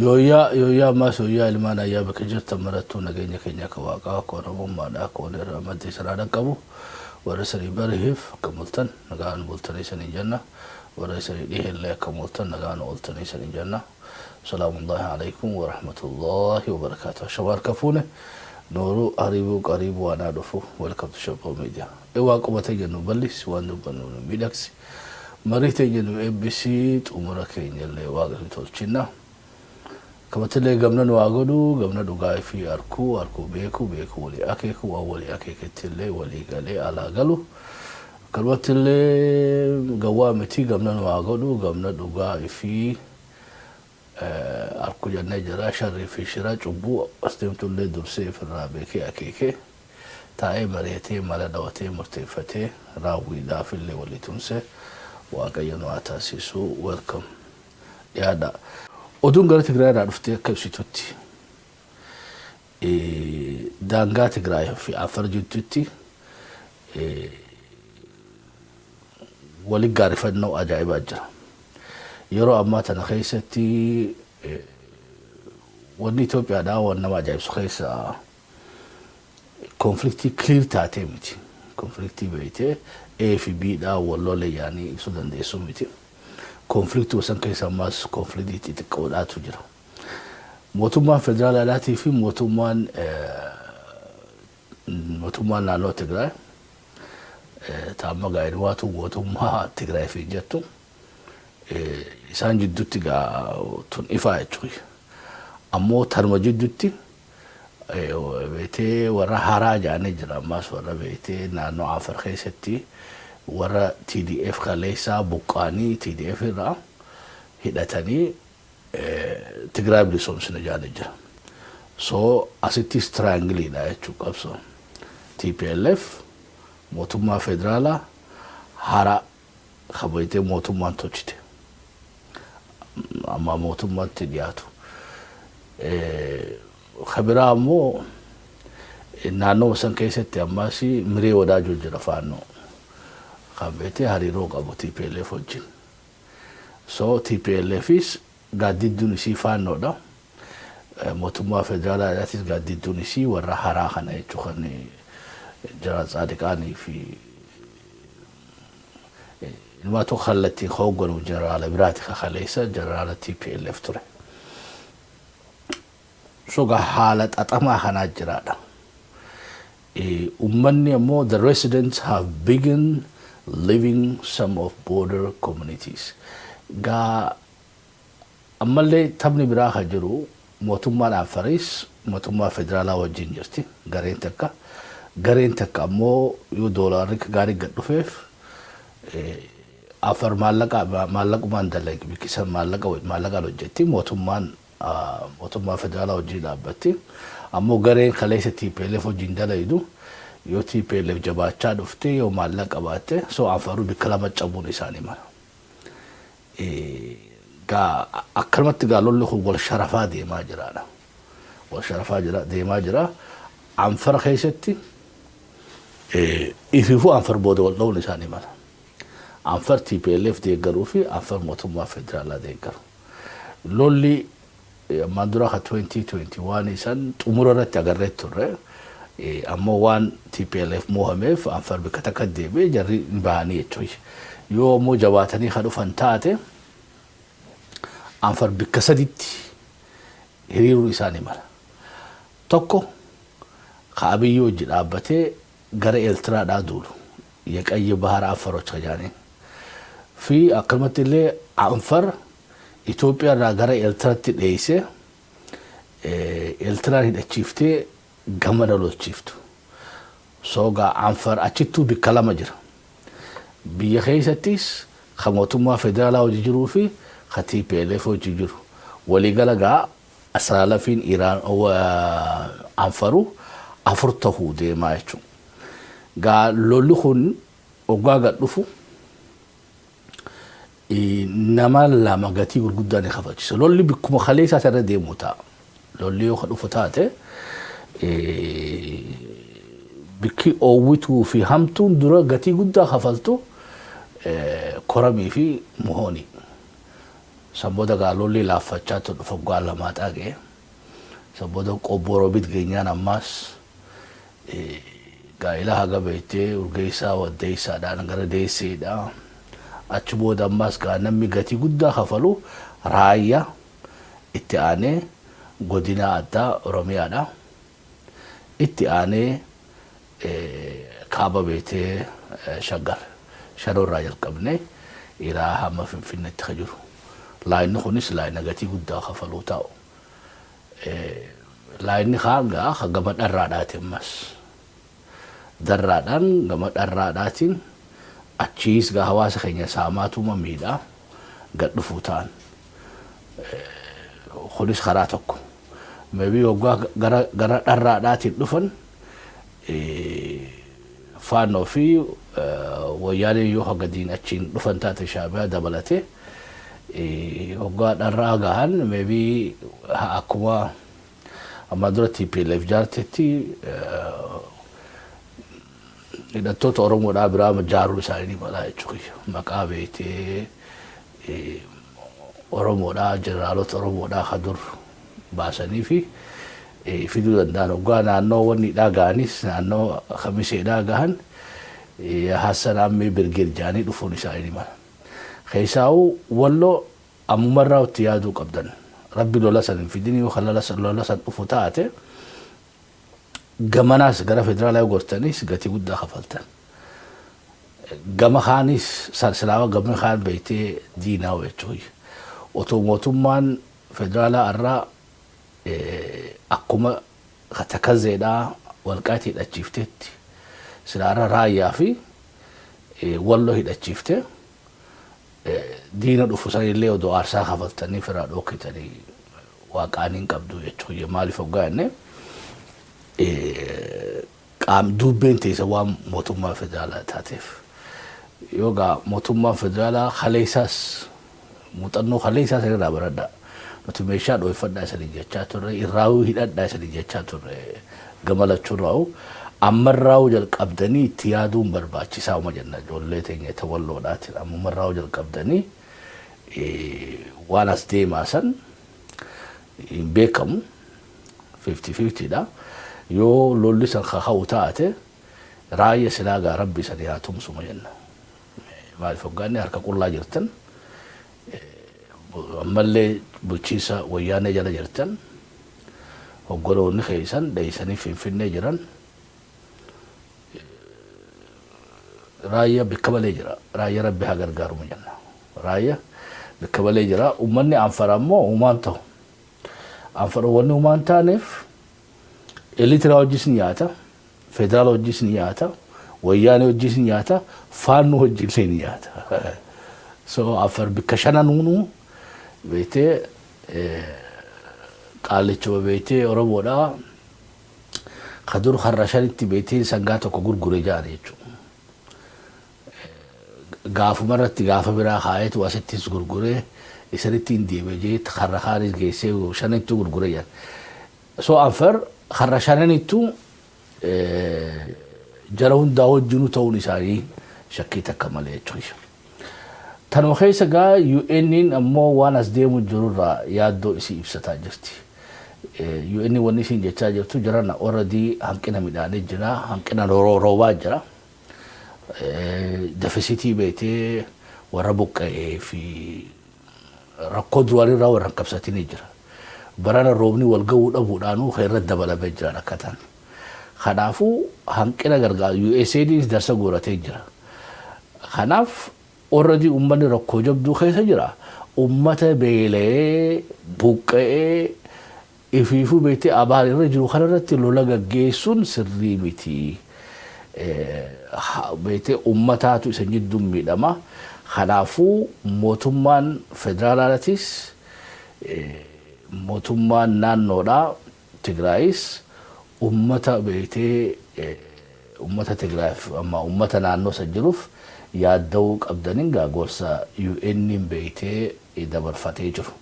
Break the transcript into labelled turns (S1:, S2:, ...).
S1: يويا ما سويا المانا يا بكجرت مرتو نجيني كنيا كواقع كورا بوما دا كونر مدي سرادا كابو ورسري برهيف كمولتن نغان بولتني سني جنة ورسري ديه اللي كمولتن نغان بولتني سني جنة. سلام الله عليكم ورحمة الله وبركاته. شبار كفونه نورو قريبو وانا دفو welcome to Shoppo Media. ايوا قومتي جنو بلس وانو بنو ميدكس مريتي جنو ABC تمرا كينيا اللي واقف تولچنا كمتلي قمنا واغدو غاي في اركو بيكو ولي اكيكو اولي اكيكتلي ولي قالي على قالو كلوتلي قوامتي قمنا واغدو غاي في أركو جنة جرا شر في شراء جبو استمتع لي درسي في الرابكي أكيكي تاي مريتي مالا دوتي مرتفتي راوي دافل اللي ولي تنسى واقعينو أتاسيسو ويلكم يا دا ودون قرأت تقرأي رادفتي كبسي توتي دانغا تقرأي في أفرجو توتي ولي قارفة نو أجايب أجرا يرو أما تنخيستي ودي توبيا دا ونما جايب سخيسة كونفليكتي كلير تاتي ميتي كونفليكتي بيتي A في B دا والله يعني سودان دي سوميتي كونفليكتي وسن كيسا ماس كونفليكتي تكودات وجرا موتومان فدرال الاتي في موتومان نانو تقرأي تاما غايرواتو موتوما تقرأي في جاتو isaan jidduutti tun ifaa jechuudha. Ammoo tarma jidduutti beetee warra haaraa jaanii jira ammas warra beetee naannoo Afar keessatti warra TDF kaleessaa buqqaanii TDF irraa hidhatanii Tigraay bilisoomsina jaanii jira. So asittis triangiliidha jechuudha qabsoon. TPLF mootummaa federaalaa haaraa kabajaatee mootummaan tolchite. أما موتومات تدياتو خبرة مو نانو سان كيستي أماسي مري وداجو جرفانو خبيتي هاريروك أبو TPLF وجين so TPLF is قاعد دونيسي فانو دا موتوما فدرالا داتيس قاعد دونيسي ورا هراخنا يتوخني جرا صادقاني في ما تخلتي خوغن وجنرال براتي خليسة جنرال TPLF ترى شو حالة أطمع خنا جرادا أمني مو the residents have begun living some of border communities غا أمالي تبني براخ جرو موتومان أفريس موتومان فدرالا وجينجرتي غارين تكا مو $1 غاري قدوفيف afar maallaqu dalagi bikisan maallaqa hojjetti mootummaa federaalaa hojii dhaabbatti ammoo gareen kaleessa TPLF hojiin dalaydu yoo TPLF jabaachaa dhufte yoo maallaqa baatte so afaruu bikka lama cabuun isaanii mala akkanumatti lolli kun wal sharafaa deemaa jiraadha wal sharafaa deemaa jira anfara keessatti ififuu anfar booda wal dhawun isaanii mala أنفر TPLF ديجرو في أنفر موتوما فدرالا ديجرو لولي ماندورا 2021 سن تمرر تجرت ترى أما وان TPLF موهمف أنفر بكتكدي بجري باني تويش يو مو جواتني خدو فانتاته أنفر بكسدت هريرو إساني مر توكو خابيو جرابته غير إلترا دادولو يك أي بحر أفروش خجاني في أكلمة اللي أنفر إثيوبيا راجرة إلترا تدعيسه إلترا هيدا شيفتي جمانا لو شيفتو سوغا أنفر أشيتو بكلام جرا بيخيستيس خموتوما فدرالا وجيجرو في خطي TPLF وجيجرو وليغالاغا أسرالا فين إيران أو أنفرو أفرطه دي ما يشو غا لولخون وغاغا دفو نما لما غاتي غداني خفاجس لولي بكم خليسا ترى دي موتا لولي يخدو فتاته بكي اوويتو في همتون درا غاتي غدا خفلتو كرمي في مهوني Samboda gaalolli laaffachaa ture foggaa lamaa xaaqee. Samboda qobboroo bit geenyaan ammaas gaa'ela haga beektee urgeessaa waddeessaadhaan gara deesseedha. Achi booda ammaas gaa namni gatii guddaa kafalu raayyaa itti aanee godina addaa Oromiyaadha. Itti aanee kaaba beektee Shaggar Sharoorraa jalqabnee ilaa hamma Finfinneetti ka jiru. Laayinni kunis laayina gatii guddaa kafaluu ta'u. Laayinni kaan gaa gama dharraadhaati ammas. Darraadhaan gama dharraadhaatiin achiis gaa hawaasa keenya saamaatuma miidhaa gad dhufuu ta'an. Kunis karaa tokko. Meebii waggaa gara dharraadhaatiin dhufan faannoo fi wayyaanee yoo haga diin achiin dhufan taate shaabiyaa dabalatee waggaa dharraa gahan meebii akkuma amma dura TPLF jaartetti hidhattoota Oromoodhaa biraa jaaruu isaanii malaa jechuudha. Maqaa beektee Oromoodhaa jeneraalota Oromoodhaa ka dur baasanii fi fiduu danda'an waggaa naannoo wanni dhaga'anis naannoo Kamiseedhaa gahan Hassan Ammee Birgeed jaanii dhufuun isaanii mala. Keessaa'u walloo ammumarraa itti yaaduu qabdan. Rabbi lola san hin fidin yoo kan lola san dhufu taate gamanaas gara federaalaa gortanis gatii guddaa kafaltan. Gama kaanis silaawa gama kaan beektee diinaa jechuudha. Otoo mootummaan federaalaa irraa akkuma takazzeedhaa walqaatii hidhachiifteetti silaarra raayyaa fi walloo hidhachiiftee diina dhufu sanillee odoo aarsaa kafaltanii firaa dhookitanii waaqaaniin qabdu jechuudha. Maaliif hoggaa jennee dubbeen teessa waan mootummaa federaalaa taateef. Yoogaa mootummaan federaalaa haleessaas muuxannoo haleessaa sanirraa baradhaa. Nuti meeshaa dhoofadhaa isanii jechaa turre irraawuu hidhadhaa isanii jechaa turre gamalachuurraa'u ammarraa'uu jalqabdanii itti yaaduun barbaachisaa uma jenna ijoollee teenya tawalloodhaatiin ammarraa'uu jalqabdanii waan as deemaa san hin beekamu 50-50dha. Yoo lolli san kaka'u taate raayya silaagaa rabbi sanii haa tumsuma jenna. Maaliif hoggaanni harka qullaa jirtan ammallee bulchiisa wayyaanee jala jirtan hoggoloonni keessan dheeysanii Finfinnee jiran raayya bakka malee jira. Raayya rabbi haa gargaaruma jenna. Raayya bakka malee jira. Uummanni Anfara immoo uumaan ta'u. Anfara wanni uumaan taaneef elitiraa hojis ni nyaata, federaala hojis ni nyaata, wayyaanee hojis ni nyaata, faannoo hojillee ni nyaata. So Anfar bakka shananuunuu beektee qaalichuma beektee Oromoodhaa ka dur har'a shanitti beektee sangaa tokko gurgure jaare jechuudha. Gaafuma irratti gaafa biraa kaayetu asittis gurguree isanitti hin deemee jee har'a kaanis geessee shanittu gurgure jaan. So Anfar har'a shananittu jara hundaa wajjinuu ta'uun isaanii shakkii takka malee jechuudha. Tanuma keessa gaa UN'n ammoo waan as deemu jirurraa yaaddoo isii ibsataa jirti. UN wanni isin jechaa jirtu jirana already hanqina midhaanii jira, hanqina roobaa jira. Deficity beektee warra buqqa'ee fi rakkoo duraanirraa warra qabsatanii jira. Barana roobni wal ga'uu dhabuudhaanuu irratti dabalamee jira rakkataan. Kanaafuu hanqina gargaaru USAID's darsa gooratee jira. Kanaaf already uummanni rakkoo jabduu keessa jira. Uummata beelee buqqa'ee ifiifuu beektee abaan irra jiru kanarratti lola gaggeessuun sirrii miti. Beektee uummataatu isa jidduun miidhama. Kanaafuu mootummaan federaalaatis mootummaan naannoodhaa Tigraayis uummata beektee uummata Tigraayif amma uummata naannoo san jiruuf yaadda'uu qabdaniin gorsa UN'n beektee dabarfatee jiru.